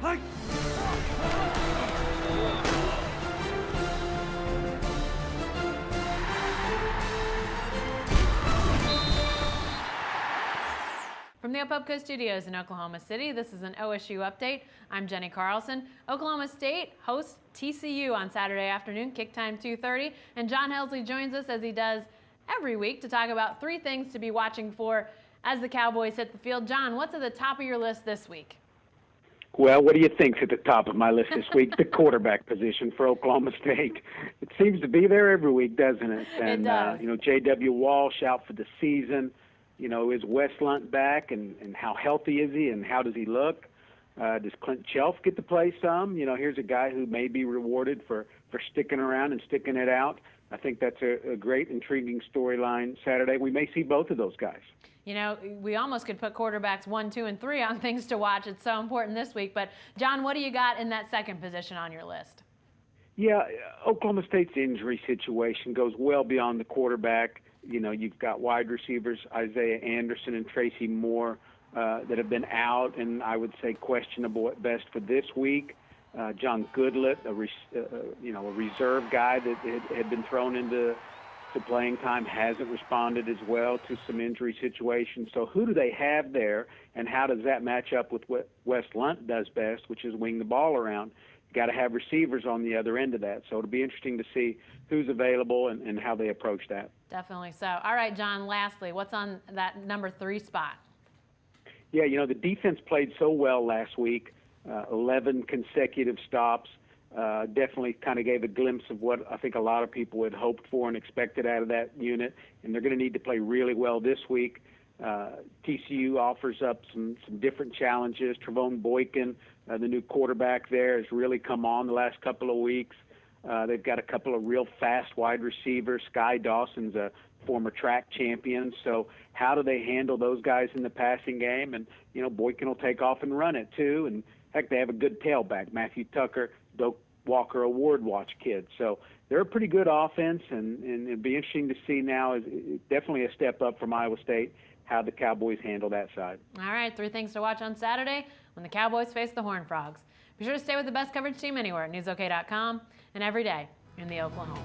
From the Up Studios in Oklahoma City, this is an OSU update. I'm Jenni Carlson. Oklahoma State hosts TCU on Saturday afternoon, kick time 2:30, and John Helsley joins us as he does every week to talk about 3 things to be watching for as the Cowboys hit the field. John, what's at the top of your list this week? Well, what do you think's at the top of my list this week? The quarterback position for Oklahoma State. It seems to be there every week, doesn't it? And, it does. J.W. Walsh out for the season. Is Wes Lunt back, and how healthy is he, and how does he look? Does Clint Chelf get to play some? Here's a guy who may be rewarded for sticking around and sticking it out. I think that's a great, intriguing storyline Saturday. We may see both of those guys. We almost could put quarterbacks 1, 2, and 3 on things to watch. It's so important this week. But, John, what do you got in that second position on your list? Yeah, Oklahoma State's injury situation goes well beyond the quarterback. You've got wide receivers Isaiah Anderson and Tracy Moore that have been out, and I would say questionable at best for this week. John Goodlett, a reserve guy that had been thrown into playing time, hasn't responded as well to some injury situations. So who do they have there, and how does that match up with what Wes Lunt does best, which is wing the ball around? Got to have receivers on the other end of that. So it'll be interesting to see who's available and how they approach that. Definitely so. All right, John, lastly, what's on that number 3 spot? Yeah, the defense played so well last week, 11 consecutive stops. Definitely kind of gave a glimpse of what I think a lot of people had hoped for and expected out of that unit, and they're going to need to play really well this week. TCU offers up some different challenges. Trevone Boykin, the new quarterback there, has really come on the last couple of weeks. They've got a couple of real fast wide receivers. Sky Dawson's a former track champion. So how do they handle those guys in the passing game? And, Boykin will take off and run it too. And, heck, they have a good tailback, Matthew Tucker, Doak Walker Award Watch kid. So they're a pretty good offense, and it'd be interesting to see now. Is definitely a step up from Iowa State, how the Cowboys handle that side. All right, 3 things to watch on Saturday when the Cowboys face the Horned Frogs. Be sure to stay with the best coverage team anywhere at newsok.com and every day in the Oklahoma.